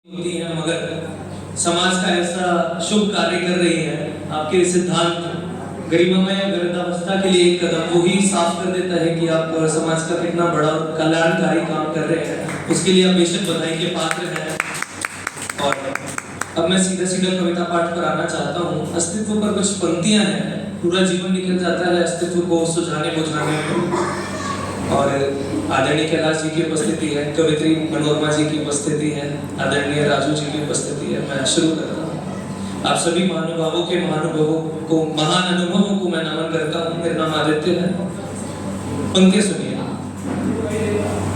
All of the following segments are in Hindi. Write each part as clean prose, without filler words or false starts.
होती हैं, मगर समाज का ऐसा शुभ कार्य कर रही है। आपके सिद्धांत गरिमामय वृद्धावस्था के लिए एक कदम वो ही साफ कर देता है कि आप समाज का कितना बड़ा और कल्याणकारी काम कर रहे हैं। उसके लिए आप बेशक बधाई के पात्र हैं। और अब मैं सीधा सीधा कविता पाठ पर आना चाहता हूँ। अस्तित्व पर कुछ पंक्तियां हैं। पूरा जीवन निकल जाता है अस्तित्व को सुझाने बुझाने में। और आदरणीय कैलाश जी की उपस्थिति है, कवित्री मनोरमा जी की उपस्थिति है, आदरणीय राजू जी की उपस्थिति है। मैं शुरू करता हूँ। आप सभी महानुभावों के महानुभवों को, महान अनुभवों को मैं नमन करता हूँ। मेरा नाम आदित्य है। पंक्ति सुनिए।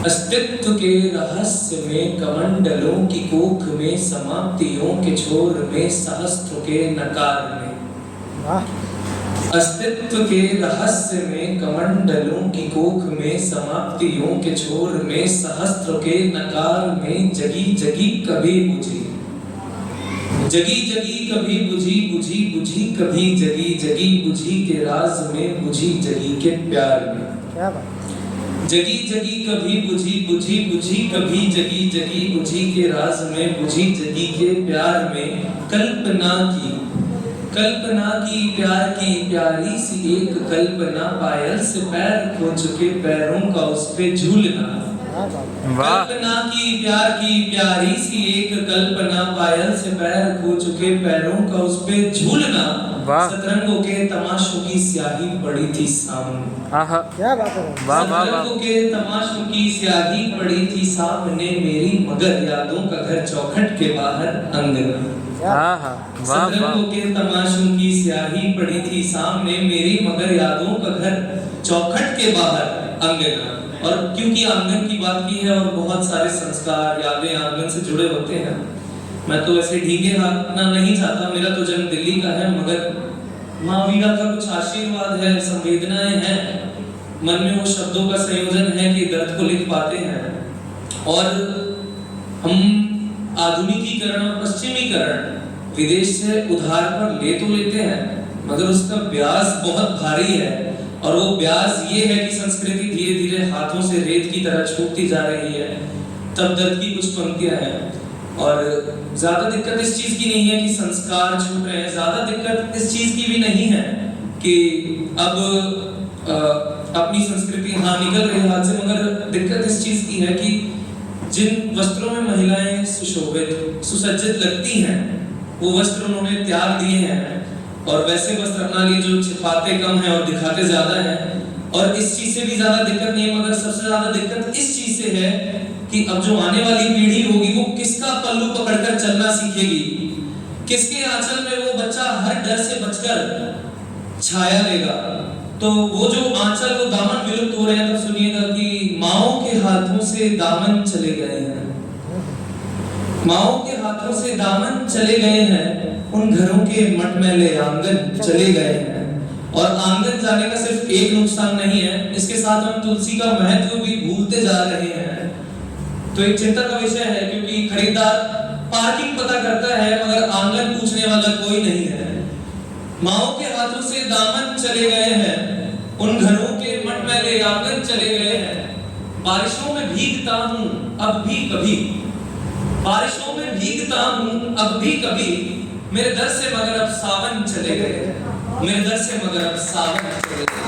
अस्तित्व के रहस्य में कमंडलों की कोख में, समाप्तियों के छोर में, सहस्त्र के नकार में। अस्तित्व के रहस्य में कमंडलों की कोख में, समाप्तियों के छोर में, सहस्त्र के नकार में, जगी जगी कभी बुझी, जगी जगी कभी बुझी, बुझी बुझी कभी जगी, जगी बुझी के राज में, बुझी जगी के प्यार में। क्या बात? जगी जगी कभी बुझी, बुझी बुझी कभी जगी, जगी बुझी के राज में, बुझी जगी के प्यार में। कल्पना की प्यार की प्यारी सी एक कल्पना, पायल से पैर खो चुके पैरों का उस पे झूलना। कल्पना की प्यार की प्यारी सी एक कल्पना, पायल से पैर खो चुके पैरों का उस पे झूलना। सतरंगों के तमाशों की स्याही पड़ी थी सामने। क्या बात है? सतरंगों के तमाशों की स्याही पड़ी थी सामने मेरी, मगर यादों का घर चौखट के बाहर अंगना। सतरंगों के तमाशों की स्याही पड़ी थी सामने मेरी, मगर यादों का घर चौखट के बाहर अंगना। और क्योंकि आंगन की बात की है और बहुत सारे संस्कार यादें आंगन से जुड़े होते हैं, मैं तो ऐसे ढींगे हाथना नहीं चाहता। मेरा तो जन्म दिल्ली का है, मगर माँ वीरा का कुछ आशीर्वाद है, संवेदनाएं हैं, मन में वो शब्दों का संयोजन है कि दर्द को लिख पाते हैं। और हम आधुनिकीकरण और पश्चिमीकरण विदेश से उधार पर ले तो लेते हैं, मगर उसका ब्याज बहुत भारी है। और वो ब्याज ये है कि संस्कृति धीरे धीरे हाथों से रेत की तरह छूटती जा रही है। तब दर्द की कुछ पंक्तियां हैं। और ज्यादा दिक्कत इस चीज की नहीं है कि संस्कार छूट रहे हैं, ज्यादा दिक्कत इस चीज की भी नहीं है कि अब अपनी संस्कृति निकल रही है हाथ से, मगर दिक्कत इस चीज की है कि जिन वस्त्रों में महिलाएं सुशोभित सुसज्जित लगती हैं, वो वस्त्र उन्होंने त्याग दिए हैं और वैसे वस्त्र अपना लिए जो छिपाते कम हैं और दिखाते ज्यादा हैं। और इस चीज से भी ज्यादा दिक्कत नहीं, मगर सबसे ज्यादा दिक्कत इस चीज से है कि अब जो आने वाली पीढ़ी होगी वो किसका पल्लू पकड़कर चलना सीखेगी, किसके आंचल में वो बच्चा हर डर से बचकर छाया लेगा। तो वो जो आंचल, वो दामन विलुप्त हो रहे हैं। तो सुनिएगा कि माओं के हाथों से दामन चले गए हैं, माओं के हाथों से दामन चले गए हैं, उन घरों के मटमैले आंगन चले गए हैं। और आंगन जाने का सिर्फ एक नुकसान नहीं है, इसके साथ हम तुलसी का महत्व भी भूलते जा रहे हैं। तो एक चिंता का विषय है, क्योंकि खरीदार पार्किंग पता करता है मगर आंगन पूछने वाला कोई नहीं है। माओं के हाथों से दामन चले गए हैं, उन घरों के मटमैले आंगन चले गए हैं। बारिशों में भीगता हूँ अब भी कभी, बारिशों में भीगता हूँ अब भी कभी, मेरे दर से मगर अब सावन चले गए, मेरे दर से मगर अब सावन चले गए।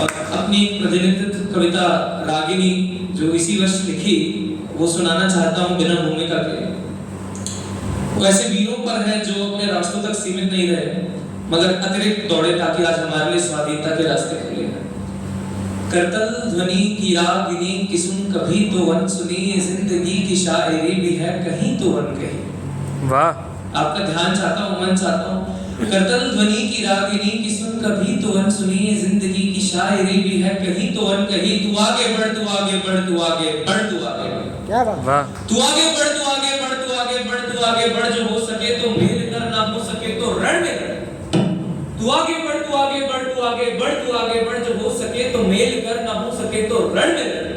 और अपनी प्रतिनिधित्व कविता रागिनी जो इसी वर्ष लिखी, वो सुनाना चाहता हूँ बिना भूमिका के। वो ऐसे वीरों पर है जो अपने रास्तों तक सीमित नहीं रहे, मगर अतिरिक्त दौड़े ताकि आज हमारे लिए स्वाधीनता के रास्ते खुले हैं। करतल ध्वनि की रागिनी की सुन कभी तो वन सुनी, जिंदगी की शायरी भी है कहीं तो वन कही। वाह! आपका ध्यान चाहता हूँ, मन चाहता हूँ। करतल ध्वनि की रागिनी की सुन कभी तो वन सुनी, जिंदगी की शायरी भी है कहीं तो वन कही। तू आगे बढ़, तू आगे बढ़, तू आगे बढ़, तू आगे बढ़। क्या बात? वाह! तू आगे बढ़, तू आगे बढ़, तू आगे बढ़, तू आगे बढ़, जो हो सके तो मेल कर, ना हो सके तो रण में लड़। तू आगे बढ़, तू आगे बढ़, तू आगे बढ़, तू आगे बढ़, जो हो सके तो मेल कर, ना हो सके तो रण में लड़।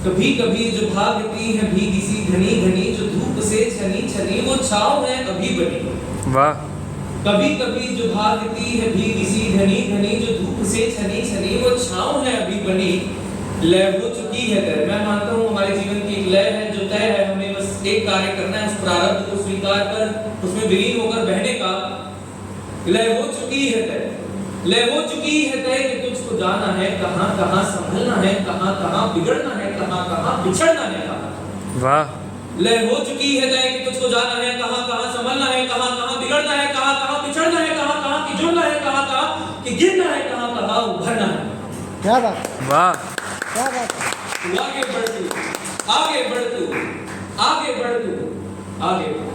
कभी कभी जो भागती है भीगी सी घनी घनी, जो धूप से छनी छनी, वो छाँव है अभी बनी। वाह! कभी कभी जो भागती है भीगी सी घनी घनी, जो धूप से छनी छनी, वो छाँव है अभी बनी। लय हो चुकी है तय, मैं मानता हूँ हमारे जीवन की एक लय है जो तय है, हमें एक कार्य करना है, उस प्रारब्ध को स्वीकार कर उसमें विलीन होकर बहने का। लय हो चुकी है तय, लय हो चुकी है तय कि तुझको जाना है कहाँ कहाँ, संभलना है कहाँ कहाँ, बिगड़ना है कहाँ कहाँ, बिछड़ना है कहाँ। वाह। लय हो चुकी है तय कि तुझको जाना है कहाँ कहाँ, संभलना है कहाँ कहाँ, बिगड़ना है कहाँ कहाँ, बिछड़ना है कहाँ कहाँ, कि जुड़ना है कहाँ कहाँ, कि गिरना है कहाँ कहाँ, उभरना है। क्या बात, वाह। क्या बात। तू आगे बढ़, तू आगे बढ़, तू आगे बढ़, तू आगे बढ़,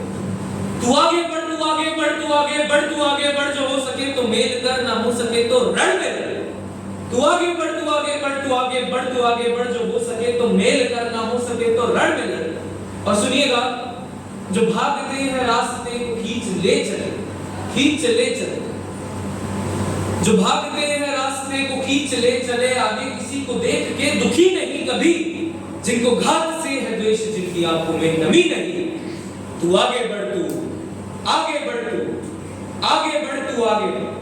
तू आगे बढ़, तू आगे बढ़, तू आगे बढ़, तू आगे बढ़, जो हो सके तो मेल कर, ना हो सके तो रण में लड़। तू आगे बढ़, तू आगे बढ़, तू आगे बढ़, तू आगे बढ़, जो हो सके तो मेल कर, ना हो सके तो रण में लड़। और सुनिएगा, जो भागते हैं रास्ते को खींच ले चले, खींच ले चले, जो भागते हैं रास्ते को खींच ले चले, आगे किसी को देख के दुखी नहीं कभी, जिनको घात से है द्वेष, जिनकी आंखों में नमी नहीं। तू आगे बढ़, तू आगे बढ़, तू आगे बढ़, तू आगे बढ़,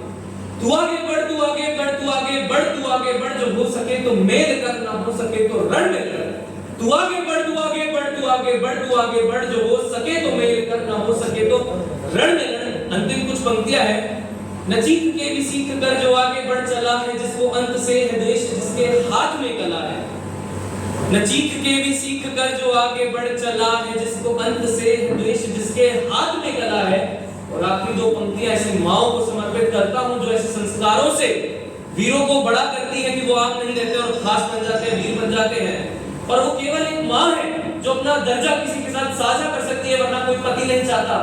तू आगे बढ़, तू आगे बढ़, तू आगे बढ़, तू आगे बढ़, जो हो सके तो मेल कर, ना हो सके तो रण में लड़। तू आगे बढ़, तू आगे बढ़, तू आगे बढ़, तू आगे बढ़, जो हो सके तो मेल कर, ना हो सके तो रण में लड़। अंतिम कुछ पंक्तियां हैं। न चीख के भी सीख कर जो आगे बढ़ चला है, जिसको अंत से है द्वेष, जिसके हाथ में कला है। न चीख के भी सीख कर जो आगे बढ़ चला है, जिसको अंत से है द्वेष, जिसके हाथ में कला है। और आखिरी दो पंक्तियां ऐसी माओं को समर्पित करता हूं, जो ऐसे संस्कारों से वीरों को बड़ा करती है कि वो आम नहीं रहते और खास बन जाते हैं, वीर बन जाते हैं। और वो केवल एक माँ है जो अपना दर्जा किसी के साथ साझा कर सकती है, वरना कोई पति नहीं चाहता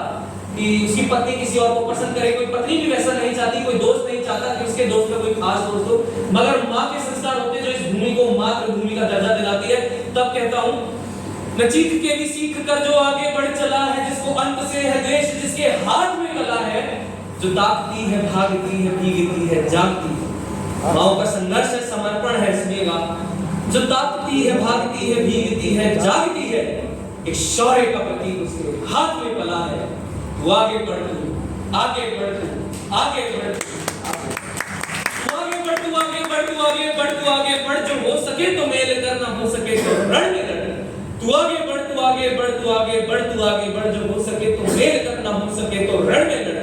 कि उसकी पत्नी किसी और को पसंद करे, कोई पत्नी भी वैसा नहीं चाहती, कोई दोस्त नहीं चाहता कि उसके दोस्त में कोई खास दोस्त हो। मगर माँ के संस्कार होते हैं जो इस भूमि को मातृभूमि का दर्जा दिलाती है। तब कहता हूं, न चीख के भी सीख कर जो आगे बढ़ चला है, जिसको अंत से है द्वेष, जिसके हाथ में कला है, जो ताकती है, भागती है, भीगती है, जागती है। माओ का संघर्ष है, समर्पण है। सुनिएगा, जो ताकती है, भागती है, भीगती है, जागती है, एक शौर्य का प्रतीक उसके हाथ में कला है। तू आगे बढ़, तू आगे बढ़, तू आगे बढ़, तू आगे बढ़, तू आगे बढ़, तू आगे बढ़, तू आगे बढ़, जो हो सके तो मेल कर, ना हो सके तो रण में लड़। तू आगे बढ़, तू आगे बढ़, तू आगे बढ़, तू आगे बढ़, जो हो सके तो मेल कर, ना हो सके तो रण में लड़।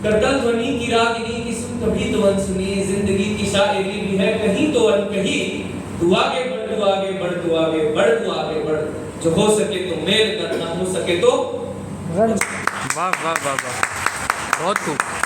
करतल ध्वनि की रागिनी की सुन कभी तो अनसुनी, जिंदगी की शायरी भी है कहीं तो अनकही। तू आगे बढ़, तू आगे बढ़, तू आगे बढ़, तू आगे बढ़, जो हो सके तो मेल कर, ना हो सके तो रण। वाह वाह वाह वाह, बहुत खूब।